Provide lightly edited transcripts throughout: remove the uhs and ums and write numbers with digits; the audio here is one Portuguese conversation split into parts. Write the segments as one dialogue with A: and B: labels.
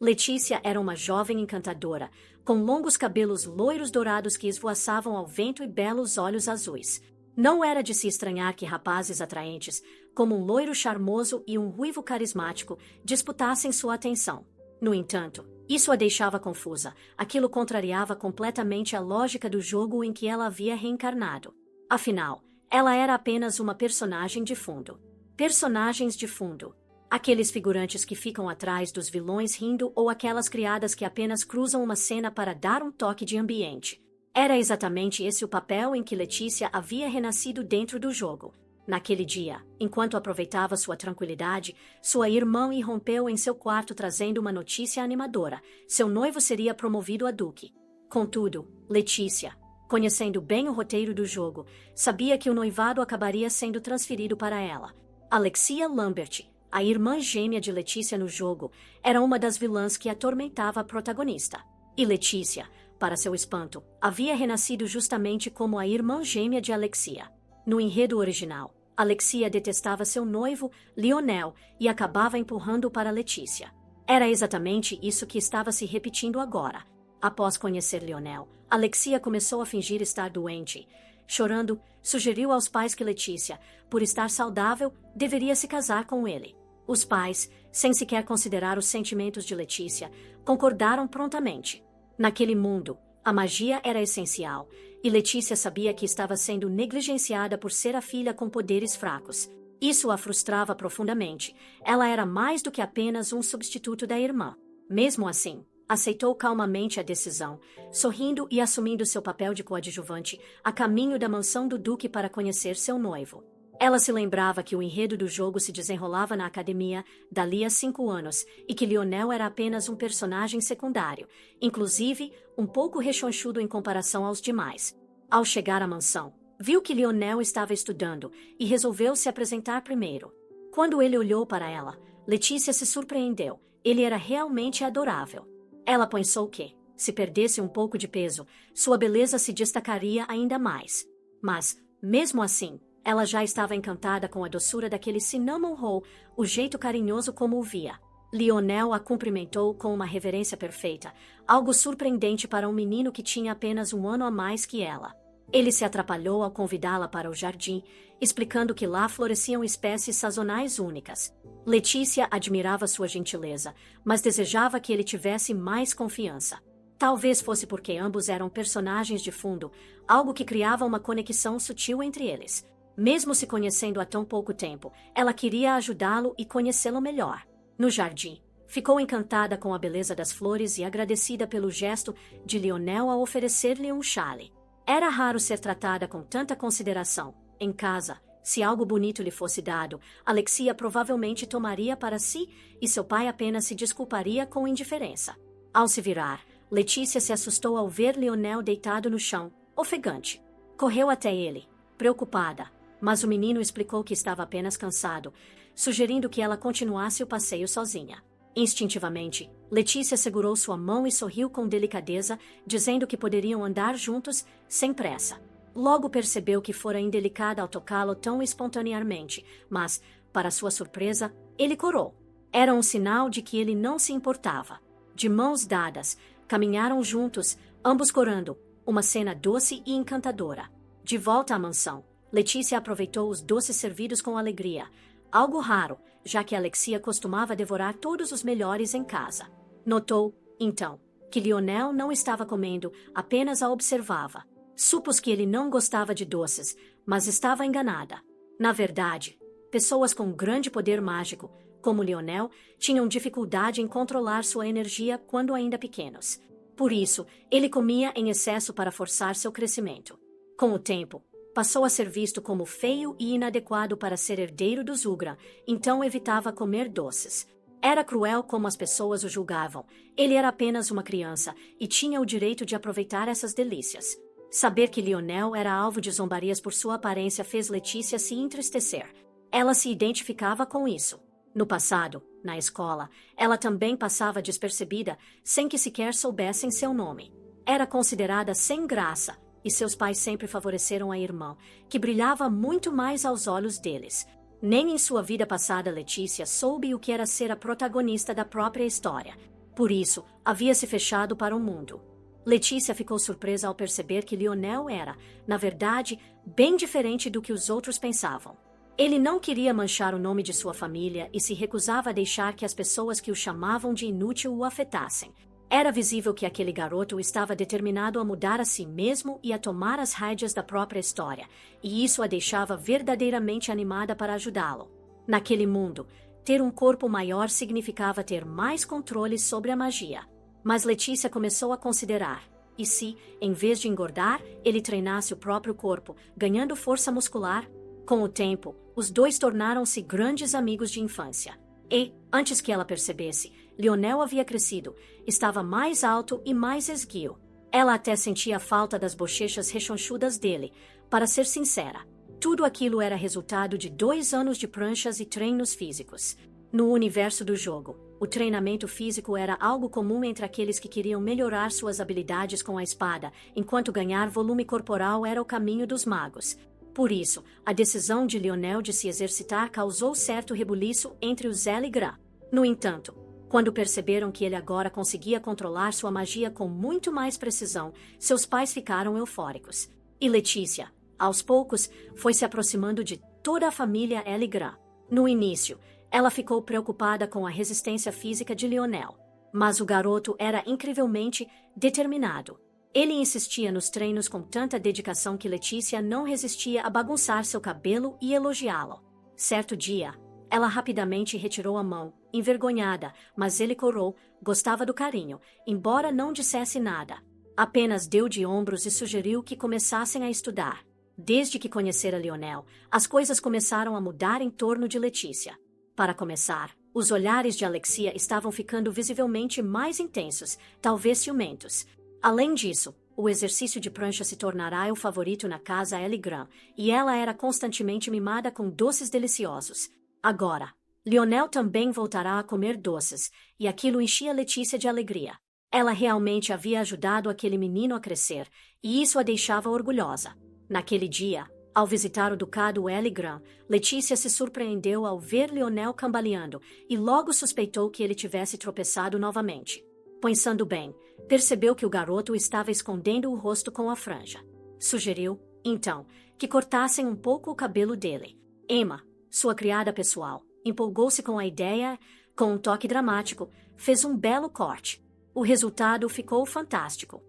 A: Letícia era uma jovem encantadora, com longos cabelos loiros dourados que esvoaçavam ao vento e belos olhos azuis. Não era de se estranhar que rapazes atraentes, como um loiro charmoso e um ruivo carismático, disputassem sua atenção. No entanto, isso a deixava confusa. Aquilo contrariava completamente a lógica do jogo em que ela havia reencarnado. Afinal, ela era apenas uma personagem de fundo. Personagens de fundo. Aqueles figurantes que ficam atrás dos vilões rindo ou aquelas criadas que apenas cruzam uma cena para dar um toque de ambiente. Era exatamente esse o papel em que Letícia havia renascido dentro do jogo. Naquele dia, enquanto aproveitava sua tranquilidade, sua irmã irrompeu em seu quarto trazendo uma notícia animadora. Seu noivo seria promovido a duque. Contudo, Letícia, conhecendo bem o roteiro do jogo, sabia que o noivado acabaria sendo transferido para ela. Alexia Lambert, a irmã gêmea de Letícia no jogo, era uma das vilãs que atormentava a protagonista. E Letícia, para seu espanto, havia renascido justamente como a irmã gêmea de Alexia. No enredo original, Alexia detestava seu noivo, Lionel, e acabava empurrando-o para Letícia. Era exatamente isso que estava se repetindo agora. Após conhecer Lionel, Alexia começou a fingir estar doente. Chorando, sugeriu aos pais que Letícia, por estar saudável, deveria se casar com ele. Os pais, sem sequer considerar os sentimentos de Letícia, concordaram prontamente. Naquele mundo, a magia era essencial, e Letícia sabia que estava sendo negligenciada por ser a filha com poderes fracos. Isso a frustrava profundamente. Ela era mais do que apenas um substituto da irmã. Mesmo assim, aceitou calmamente a decisão, sorrindo e assumindo seu papel de coadjuvante a caminho da mansão do duque para conhecer seu noivo. Ela se lembrava que o enredo do jogo se desenrolava na academia dali a 5 anos e que Lionel era apenas um personagem secundário, inclusive um pouco rechonchudo em comparação aos demais. Ao chegar à mansão, viu que Lionel estava estudando e resolveu se apresentar primeiro. Quando ele olhou para ela, Letícia se surpreendeu. Ele era realmente adorável. Ela pensou que, se perdesse um pouco de peso, sua beleza se destacaria ainda mais. Mas, mesmo assim, ela já estava encantada com a doçura daquele cinnamon roll, o jeito carinhoso como o via. Lionel a cumprimentou com uma reverência perfeita, algo surpreendente para um menino que tinha apenas 1 ano a mais que ela. Ele se atrapalhou ao convidá-la para o jardim, explicando que lá floresciam espécies sazonais únicas. Letícia admirava sua gentileza, mas desejava que ele tivesse mais confiança. Talvez fosse porque ambos eram personagens de fundo, algo que criava uma conexão sutil entre eles. Mesmo se conhecendo há tão pouco tempo, ela queria ajudá-lo e conhecê-lo melhor. No jardim, ficou encantada com a beleza das flores e agradecida pelo gesto de Lionel ao oferecer-lhe um chale. Era raro ser tratada com tanta consideração. Em casa, se algo bonito lhe fosse dado, Alexia provavelmente tomaria para si e seu pai apenas se desculparia com indiferença. Ao se virar, Letícia se assustou ao ver Lionel deitado no chão, ofegante. Correu até ele, preocupada, mas o menino explicou que estava apenas cansado, sugerindo que ela continuasse o passeio sozinha. Instintivamente, Letícia segurou sua mão e sorriu com delicadeza, dizendo que poderiam andar juntos, sem pressa. Logo percebeu que fora indelicada ao tocá-lo tão espontaneamente, mas, para sua surpresa, ele corou. Era um sinal de que ele não se importava. De mãos dadas, caminharam juntos, ambos corando, uma cena doce e encantadora. De volta à mansão, Letícia aproveitou os doces servidos com alegria, algo raro, já que Alexia costumava devorar todos os melhores em casa. Notou, então, que Lionel não estava comendo, apenas a observava. Supôs que ele não gostava de doces, mas estava enganada. Na verdade, pessoas com grande poder mágico, como Lionel, tinham dificuldade em controlar sua energia quando ainda pequenos. Por isso, ele comia em excesso para forçar seu crescimento. Com o tempo, passou a ser visto como feio e inadequado para ser herdeiro do Zugra, então evitava comer doces. Era cruel como as pessoas o julgavam. Ele era apenas uma criança e tinha o direito de aproveitar essas delícias. Saber que Lionel era alvo de zombarias por sua aparência fez Letícia se entristecer. Ela se identificava com isso. No passado, na escola, ela também passava despercebida, sem que sequer soubessem seu nome. Era considerada sem graça, e seus pais sempre favoreceram a irmã, que brilhava muito mais aos olhos deles. Nem em sua vida passada Letícia soube o que era ser a protagonista da própria história. Por isso, havia se fechado para o mundo. Letícia ficou surpresa ao perceber que Lionel era, na verdade, bem diferente do que os outros pensavam. Ele não queria manchar o nome de sua família e se recusava a deixar que as pessoas que o chamavam de inútil o afetassem. Era visível que aquele garoto estava determinado a mudar a si mesmo e a tomar as rédeas da própria história, e isso a deixava verdadeiramente animada para ajudá-lo. Naquele mundo, ter um corpo maior significava ter mais controle sobre a magia. Mas Letícia começou a considerar, e se, em vez de engordar, ele treinasse o próprio corpo, ganhando força muscular? Com o tempo, os dois tornaram-se grandes amigos de infância. E, antes que ela percebesse, Lionel havia crescido, estava mais alto e mais esguio. Ela até sentia a falta das bochechas rechonchudas dele. Para ser sincera, tudo aquilo era resultado de 2 anos de pranchas e treinos físicos. No universo do jogo, o treinamento físico era algo comum entre aqueles que queriam melhorar suas habilidades com a espada, enquanto ganhar volume corporal era o caminho dos magos. Por isso, a decisão de Lionel de se exercitar causou certo rebuliço entre os Eligran. No entanto, quando perceberam que ele agora conseguia controlar sua magia com muito mais precisão, seus pais ficaram eufóricos. E Letícia, aos poucos, foi se aproximando de toda a família Eligran. No início, ela ficou preocupada com a resistência física de Lionel, mas o garoto era incrivelmente determinado. Ele insistia nos treinos com tanta dedicação que Letícia não resistia a bagunçar seu cabelo e elogiá-lo. Certo dia, ela rapidamente retirou a mão, envergonhada, mas ele corou, gostava do carinho, embora não dissesse nada. Apenas deu de ombros e sugeriu que começassem a estudar. Desde que conhecera Lionel, as coisas começaram a mudar em torno de Letícia. Para começar, os olhares de Alexia estavam ficando visivelmente mais intensos, talvez ciumentos. Além disso, o exercício de prancha se tornará o favorito na casa Eligran, e ela era constantemente mimada com doces deliciosos. Agora, Lionel também voltará a comer doces, e aquilo enchia Letícia de alegria. Ela realmente havia ajudado aquele menino a crescer, e isso a deixava orgulhosa. Naquele dia, ao visitar o ducado Eligran, Letícia se surpreendeu ao ver Lionel cambaleando e logo suspeitou que ele tivesse tropeçado novamente. Pensando bem, percebeu que o garoto estava escondendo o rosto com a franja. Sugeriu, então, que cortassem um pouco o cabelo dele. Emma, sua criada pessoal, empolgou-se com a ideia, com um toque dramático, fez um belo corte. O resultado ficou fantástico.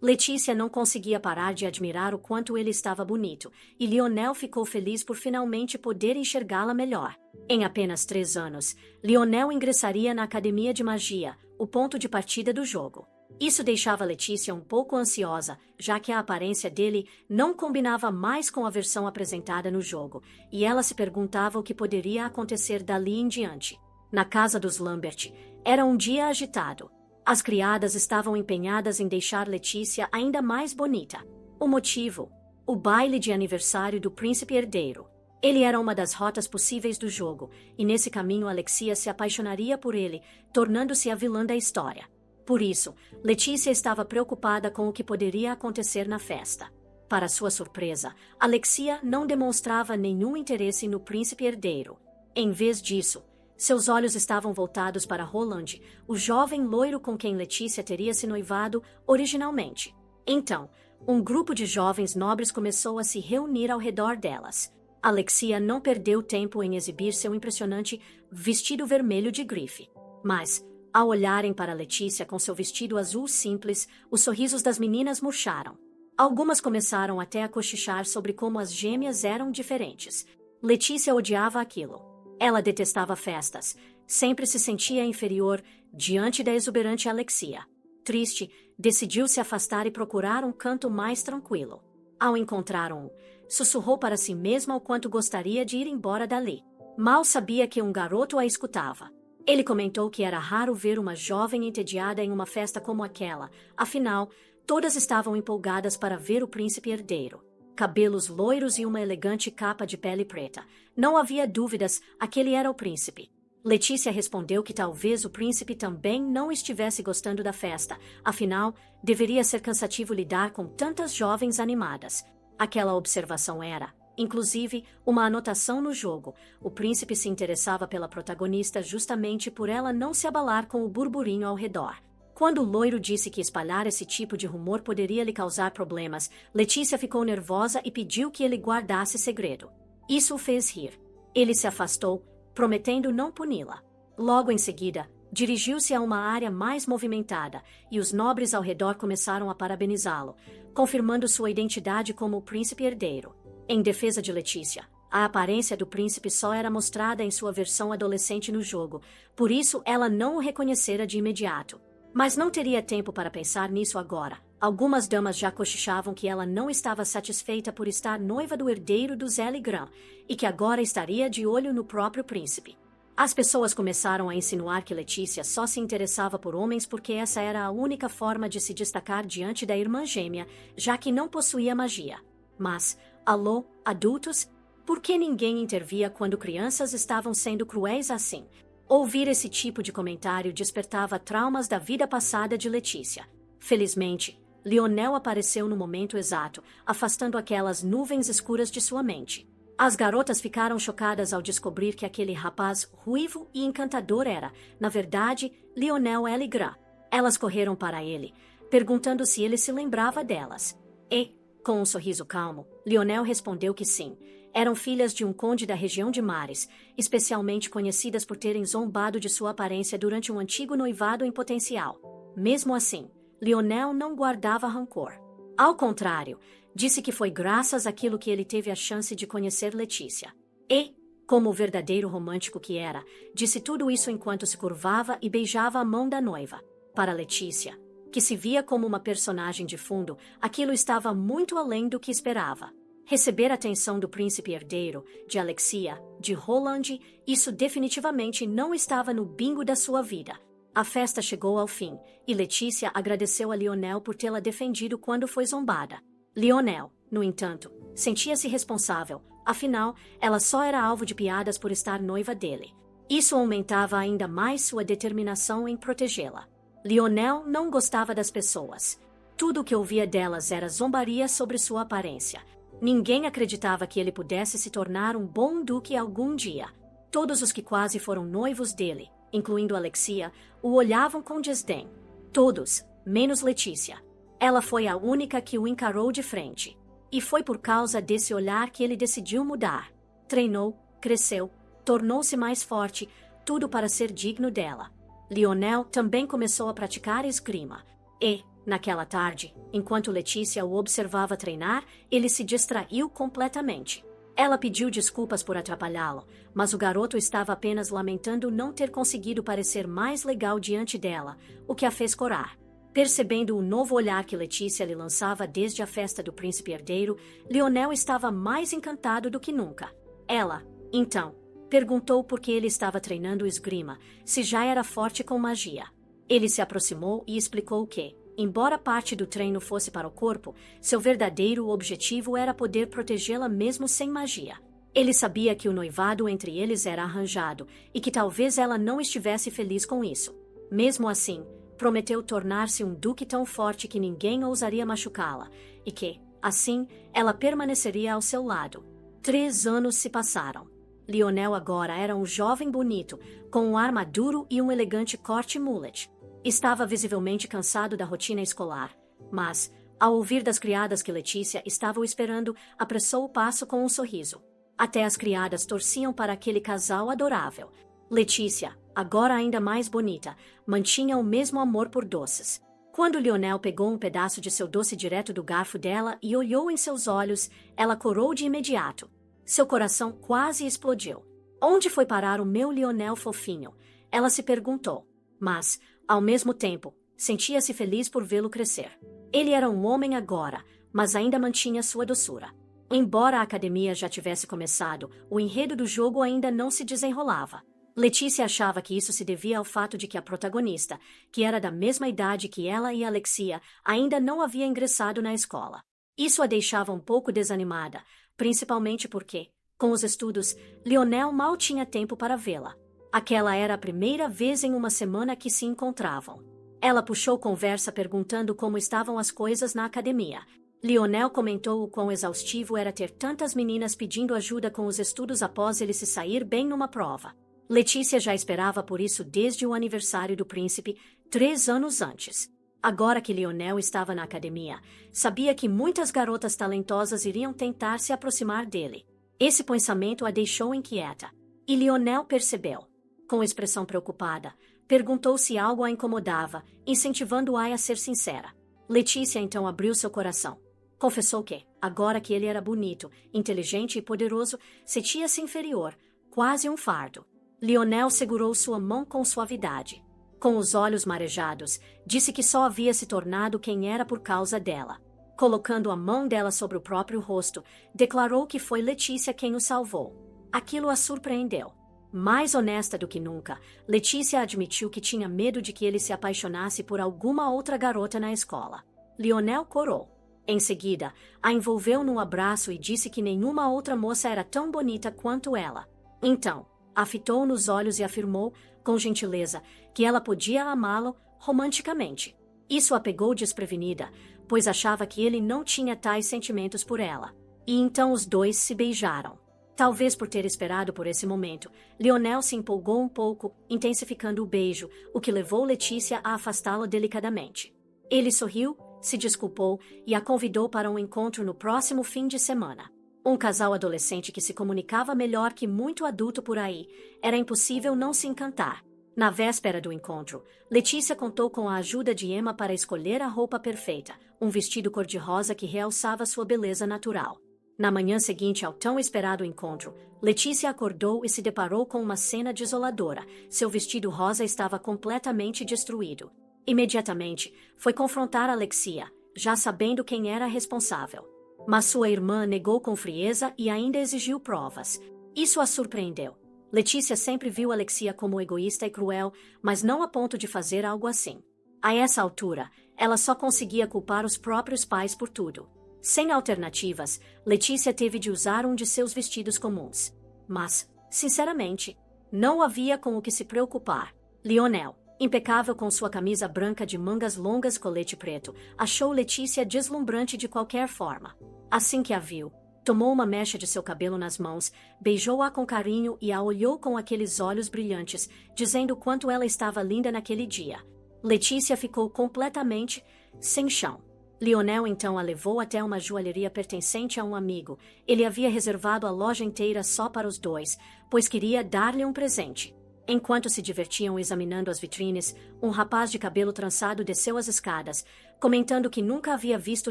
A: Letícia não conseguia parar de admirar o quanto ele estava bonito, e Lionel ficou feliz por finalmente poder enxergá-la melhor. Em apenas 3 anos, Lionel ingressaria na Academia de Magia, o ponto de partida do jogo. Isso deixava Letícia um pouco ansiosa, já que a aparência dele não combinava mais com a versão apresentada no jogo, e ela se perguntava o que poderia acontecer dali em diante. Na casa dos Lambert, era um dia agitado. As criadas estavam empenhadas em deixar Letícia ainda mais bonita. O motivo? O baile de aniversário do príncipe herdeiro. Ele era uma das rotas possíveis do jogo, e nesse caminho Alexia se apaixonaria por ele, tornando-se a vilã da história. Por isso, Letícia estava preocupada com o que poderia acontecer na festa. Para sua surpresa, Alexia não demonstrava nenhum interesse no príncipe herdeiro. Em vez disso, seus olhos estavam voltados para Roland, o jovem loiro com quem Letícia teria se noivado originalmente. Então, um grupo de jovens nobres começou a se reunir ao redor delas. Alexia não perdeu tempo em exibir seu impressionante vestido vermelho de grife. Mas, ao olharem para Letícia com seu vestido azul simples, os sorrisos das meninas murcharam. Algumas começaram até a cochichar sobre como as gêmeas eram diferentes. Letícia odiava aquilo. Ela detestava festas, sempre se sentia inferior diante da exuberante Alexia. Triste, decidiu se afastar e procurar um canto mais tranquilo. Ao encontrar um, sussurrou para si mesma o quanto gostaria de ir embora dali. Mal sabia que um garoto a escutava. Ele comentou que era raro ver uma jovem entediada em uma festa como aquela, afinal, todas estavam empolgadas para ver o príncipe herdeiro. Cabelos loiros e uma elegante capa de pele preta. Não havia dúvidas, aquele era o príncipe. Letícia respondeu que talvez o príncipe também não estivesse gostando da festa, afinal, deveria ser cansativo lidar com tantas jovens animadas. Aquela observação era, inclusive uma anotação no jogo. O príncipe se interessava pela protagonista justamente por ela não se abalar com o burburinho ao redor. Quando o loiro disse que espalhar esse tipo de rumor poderia lhe causar problemas, Letícia ficou nervosa e pediu que ele guardasse segredo. Isso o fez rir. Ele se afastou, prometendo não puni-la. Logo em seguida, dirigiu-se a uma área mais movimentada e os nobres ao redor começaram a parabenizá-lo, confirmando sua identidade como o príncipe herdeiro. Em defesa de Letícia, a aparência do príncipe só era mostrada em sua versão adolescente no jogo, por isso ela não o reconhecera de imediato. Mas não teria tempo para pensar nisso agora. Algumas damas já cochichavam que ela não estava satisfeita por estar noiva do herdeiro do Zé Legrand e que agora estaria de olho no próprio príncipe. As pessoas começaram a insinuar que Letícia só se interessava por homens porque essa era a única forma de se destacar diante da irmã gêmea, já que não possuía magia. Mas, alô, adultos? Por que ninguém intervia quando crianças estavam sendo cruéis assim? Ouvir esse tipo de comentário despertava traumas da vida passada de Letícia. Felizmente, Lionel apareceu no momento exato, afastando aquelas nuvens escuras de sua mente. As garotas ficaram chocadas ao descobrir que aquele rapaz ruivo e encantador era, na verdade, Lionel Legrand. Elas correram para ele, perguntando se ele se lembrava delas. E, com um sorriso calmo, Lionel respondeu que sim. Eram filhas de um conde da região de Mares, especialmente conhecidas por terem zombado de sua aparência durante um antigo noivado em potencial. Mesmo assim, Lionel não guardava rancor. Ao contrário, disse que foi graças àquilo que ele teve a chance de conhecer Letícia. E, como o verdadeiro romântico que era, disse tudo isso enquanto se curvava e beijava a mão da noiva. Para Letícia, que se via como uma personagem de fundo, aquilo estava muito além do que esperava. Receber a atenção do príncipe herdeiro, de Alexia, de Roland, isso definitivamente não estava no bingo da sua vida. A festa chegou ao fim, e Letícia agradeceu a Lionel por tê-la defendido quando foi zombada. Lionel, no entanto, sentia-se responsável, afinal, ela só era alvo de piadas por estar noiva dele. Isso aumentava ainda mais sua determinação em protegê-la. Lionel não gostava das pessoas. Tudo o que ouvia delas era zombaria sobre sua aparência. Ninguém acreditava que ele pudesse se tornar um bom duque algum dia. Todos os que quase foram noivos dele, incluindo Alexia, o olhavam com desdém. Todos, menos Letícia. Ela foi a única que o encarou de frente. E foi por causa desse olhar que ele decidiu mudar. Treinou, cresceu, tornou-se mais forte, tudo para ser digno dela. Lionel também começou a praticar esgrima. E, naquela tarde, enquanto Letícia o observava treinar, ele se distraiu completamente. Ela pediu desculpas por atrapalhá-lo, mas o garoto estava apenas lamentando não ter conseguido parecer mais legal diante dela, o que a fez corar. Percebendo o novo olhar que Letícia lhe lançava desde a festa do príncipe herdeiro, Lionel estava mais encantado do que nunca. Ela, então, perguntou por que ele estava treinando esgrima, se já era forte com magia. Ele se aproximou e explicou que, embora parte do treino fosse para o corpo, seu verdadeiro objetivo era poder protegê-la mesmo sem magia. Ele sabia que o noivado entre eles era arranjado e que talvez ela não estivesse feliz com isso. Mesmo assim, prometeu tornar-se um duque tão forte que ninguém ousaria machucá-la e que, assim, ela permaneceria ao seu lado. 3 anos se passaram. Lionel agora era um jovem bonito, com um ar maduro e um elegante corte mullet. Estava visivelmente cansado da rotina escolar, mas, ao ouvir das criadas que Letícia estava o esperando, apressou o passo com um sorriso. Até as criadas torciam para aquele casal adorável. Letícia, agora ainda mais bonita, mantinha o mesmo amor por doces. Quando Lionel pegou um pedaço de seu doce direto do garfo dela e olhou em seus olhos, ela corou de imediato. Seu coração quase explodiu. Onde foi parar o meu Lionel fofinho? Ela se perguntou. Mas, ao mesmo tempo, sentia-se feliz por vê-lo crescer. Ele era um homem agora, mas ainda mantinha sua doçura. Embora a academia já tivesse começado, o enredo do jogo ainda não se desenrolava. Letícia achava que isso se devia ao fato de que a protagonista, que era da mesma idade que ela e Alexia, ainda não havia ingressado na escola. Isso a deixava um pouco desanimada, principalmente porque, com os estudos, Lionel mal tinha tempo para vê-la. Aquela era a primeira vez em uma semana que se encontravam. Ela puxou conversa perguntando como estavam as coisas na academia. Lionel comentou o quão exaustivo era ter tantas meninas pedindo ajuda com os estudos após ele se sair bem numa prova. Letícia já esperava por isso desde o aniversário do príncipe, 3 anos antes. Agora que Lionel estava na academia, sabia que muitas garotas talentosas iriam tentar se aproximar dele. Esse pensamento a deixou inquieta. E Lionel percebeu. Com expressão preocupada, perguntou se algo a incomodava, incentivando-a a ser sincera. Letícia então abriu seu coração. Confessou que, agora que ele era bonito, inteligente e poderoso, sentia-se inferior, quase um fardo. Lionel segurou sua mão com suavidade. Com os olhos marejados, disse que só havia se tornado quem era por causa dela. Colocando a mão dela sobre o próprio rosto, declarou que foi Letícia quem o salvou. Aquilo a surpreendeu. Mais honesta do que nunca, Letícia admitiu que tinha medo de que ele se apaixonasse por alguma outra garota na escola. Lionel corou. Em seguida, a envolveu num abraço e disse que nenhuma outra moça era tão bonita quanto ela. Então, a fitou nos olhos e afirmou, com gentileza, que ela podia amá-lo romanticamente. Isso a pegou desprevenida, pois achava que ele não tinha tais sentimentos por ela. E então os dois se beijaram. Talvez por ter esperado por esse momento, Lionel se empolgou um pouco, intensificando o beijo, o que levou Letícia a afastá-lo delicadamente. Ele sorriu, se desculpou e a convidou para um encontro no próximo fim de semana. Um casal adolescente que se comunicava melhor que muito adulto por aí, era impossível não se encantar. Na véspera do encontro, Letícia contou com a ajuda de Emma para escolher a roupa perfeita, um vestido cor-de-rosa que realçava sua beleza natural. Na manhã seguinte ao tão esperado encontro, Letícia acordou e se deparou com uma cena desoladora. Seu vestido rosa estava completamente destruído. Imediatamente, foi confrontar Alexia, já sabendo quem era a responsável. Mas sua irmã negou com frieza e ainda exigiu provas. Isso a surpreendeu. Letícia sempre viu Alexia como egoísta e cruel, mas não a ponto de fazer algo assim. A essa altura, ela só conseguia culpar os próprios pais por tudo. Sem alternativas, Letícia teve de usar um de seus vestidos comuns. Mas, sinceramente, não havia com o que se preocupar. Lionel, impecável com sua camisa branca de mangas longas e colete preto, achou Letícia deslumbrante de qualquer forma. Assim que a viu, tomou uma mecha de seu cabelo nas mãos, beijou-a com carinho e a olhou com aqueles olhos brilhantes, dizendo quanto ela estava linda naquele dia. Letícia ficou completamente sem chão. Lionel então a levou até uma joalheria pertencente a um amigo. Ele havia reservado a loja inteira só para os dois, pois queria dar-lhe um presente. Enquanto se divertiam examinando as vitrines, um rapaz de cabelo trançado desceu as escadas, comentando que nunca havia visto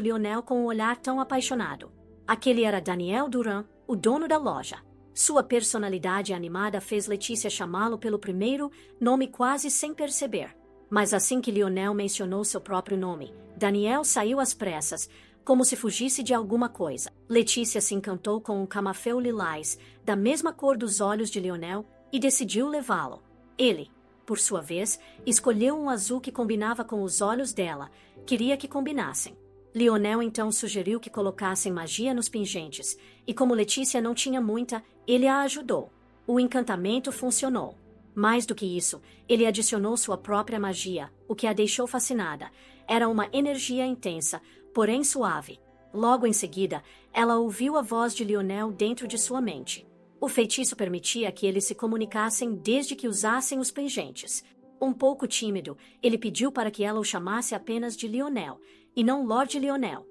A: Lionel com um olhar tão apaixonado. Aquele era Daniel Duran, o dono da loja. Sua personalidade animada fez Letícia chamá-lo pelo primeiro nome quase sem perceber. Mas assim que Lionel mencionou seu próprio nome, Daniel saiu às pressas, como se fugisse de alguma coisa. Letícia se encantou com um camafeu lilás, da mesma cor dos olhos de Lionel, e decidiu levá-lo. Ele, por sua vez, escolheu um azul que combinava com os olhos dela, queria que combinassem. Lionel então sugeriu que colocassem magia nos pingentes, e como Letícia não tinha muita, ele a ajudou. O encantamento funcionou. Mais do que isso, ele adicionou sua própria magia, o que a deixou fascinada. Era uma energia intensa, porém suave. Logo em seguida, ela ouviu a voz de Lionel dentro de sua mente. O feitiço permitia que eles se comunicassem desde que usassem os pingentes. Um pouco tímido, ele pediu para que ela o chamasse apenas de Lionel, e não Lord Lionel.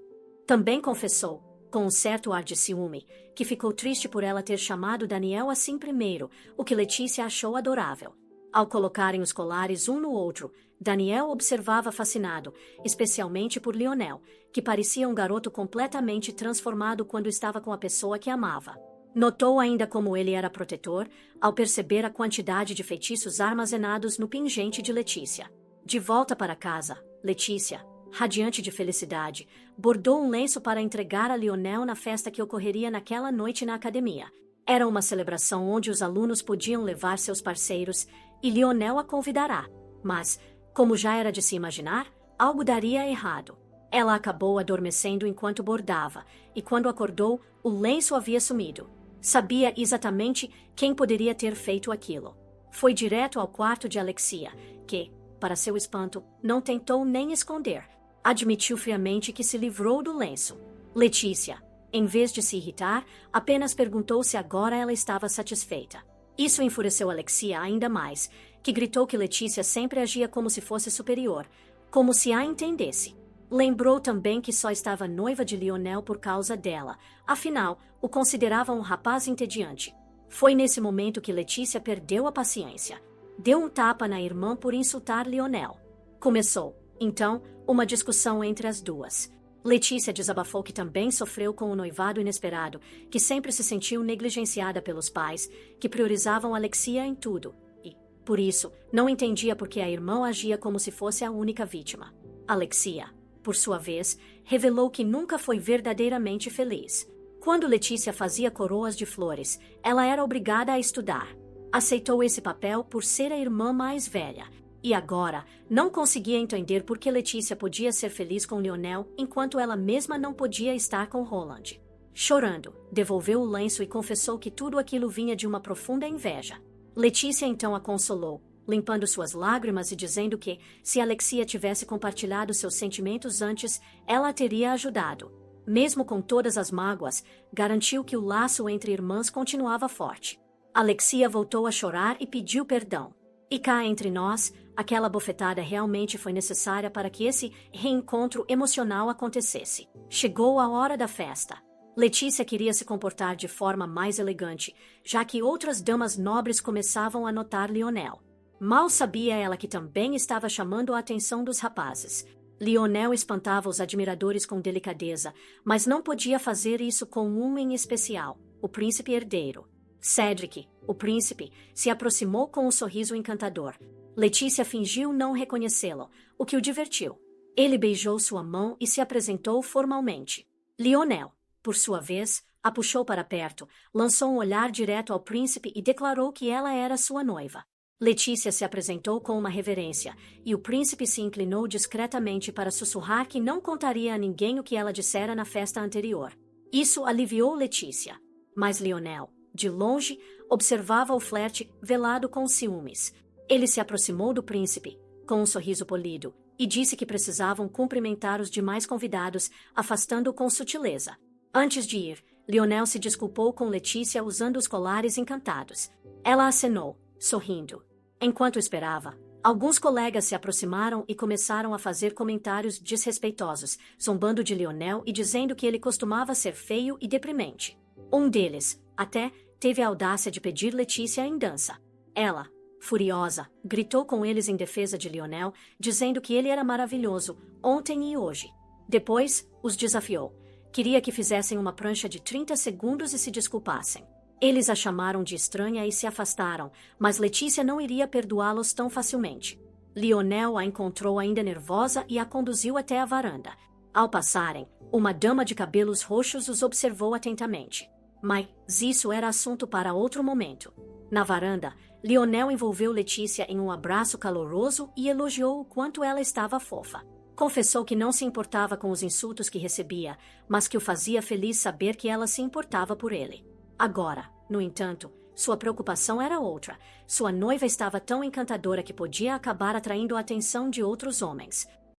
A: Também confessou, com um certo ar de ciúme, que ficou triste por ela ter chamado Daniel assim primeiro, o que Letícia achou adorável. Ao colocarem os colares um no outro, Daniel observava fascinado, especialmente por Lionel, que parecia um garoto completamente transformado quando estava com a pessoa que amava. Notou ainda como ele era protetor, ao perceber a quantidade de feitiços armazenados no pingente de Letícia. De volta para casa, Letícia, radiante de felicidade, bordou um lenço para entregar a Lionel na festa que ocorreria naquela noite na academia. Era uma celebração onde os alunos podiam levar seus parceiros e Lionel a convidará. Mas, como já era de se imaginar, algo daria errado. Ela acabou adormecendo enquanto bordava, e quando acordou, o lenço havia sumido. Sabia exatamente quem poderia ter feito aquilo. Foi direto ao quarto de Alexia, que, para seu espanto, não tentou nem esconder. Admitiu friamente que se livrou do lenço. Letícia, em vez de se irritar, apenas perguntou se agora ela estava satisfeita. Isso enfureceu Alexia ainda mais, que gritou que Letícia sempre agia como se fosse superior, como se a entendesse. Lembrou também que só estava noiva de Lionel por causa dela, afinal, o considerava um rapaz entediante. Foi nesse momento que Letícia perdeu a paciência. Deu um tapa na irmã por insultar Lionel. Começou, então, uma discussão entre as duas. Letícia desabafou que também sofreu com o noivado inesperado, que sempre se sentiu negligenciada pelos pais, que priorizavam Alexia em tudo, e, por isso, não entendia por que a irmã agia como se fosse a única vítima. Alexia, por sua vez, revelou que nunca foi verdadeiramente feliz. Quando Letícia fazia coroas de flores, ela era obrigada a estudar. Aceitou esse papel por ser a irmã mais velha, e agora não conseguia entender por que Letícia podia ser feliz com Lionel enquanto ela mesma não podia estar com Roland. Chorando, devolveu o lenço e confessou que tudo aquilo vinha de uma profunda inveja. Letícia então a consolou, limpando suas lágrimas e dizendo que, se Alexia tivesse compartilhado seus sentimentos antes, ela a teria ajudado. Mesmo com todas as mágoas, garantiu que o laço entre irmãs continuava forte. Alexia voltou a chorar e pediu perdão. E cá entre nós, aquela bofetada realmente foi necessária para que esse reencontro emocional acontecesse. Chegou a hora da festa. Letícia queria se comportar de forma mais elegante, já que outras damas nobres começavam a notar Lionel. Mal sabia ela que também estava chamando a atenção dos rapazes. Lionel espantava os admiradores com delicadeza, mas não podia fazer isso com um em especial, o príncipe herdeiro. Cedric, o príncipe, se aproximou com um sorriso encantador. Letícia fingiu não reconhecê-lo, o que o divertiu. Ele beijou sua mão e se apresentou formalmente. Lionel, por sua vez, a puxou para perto, lançou um olhar direto ao príncipe e declarou que ela era sua noiva. Letícia se apresentou com uma reverência, e o príncipe se inclinou discretamente para sussurrar que não contaria a ninguém o que ela dissera na festa anterior. Isso aliviou Letícia. Mas Lionel, de longe, observava o flerte velado com ciúmes. Ele se aproximou do príncipe, com um sorriso polido, e disse que precisavam cumprimentar os demais convidados, afastando-o com sutileza. Antes de ir, Lionel se desculpou com Letícia usando os colares encantados. Ela acenou, sorrindo. Enquanto esperava, alguns colegas se aproximaram e começaram a fazer comentários desrespeitosos, zombando de Lionel e dizendo que ele costumava ser feio e deprimente. Um deles, até, teve a audácia de pedir Letícia em dança. Ela, furiosa, gritou com eles em defesa de Lionel, dizendo que ele era maravilhoso, ontem e hoje. Depois, os desafiou. Queria que fizessem uma prancha de 30 segundos e se desculpassem. Eles a chamaram de estranha e se afastaram, mas Letícia não iria perdoá-los tão facilmente. Lionel a encontrou ainda nervosa e a conduziu até a varanda. Ao passarem, uma dama de cabelos roxos os observou atentamente. Mas isso era assunto para outro momento. Na varanda, Lionel envolveu Letícia em um abraço caloroso e elogiou o quanto ela estava fofa. Confessou que não se importava com os insultos que recebia, mas que o fazia feliz saber que ela se importava por ele. Agora, no entanto, sua preocupação era outra. Sua noiva estava tão encantadora que podia acabar atraindo a atenção de outros homens.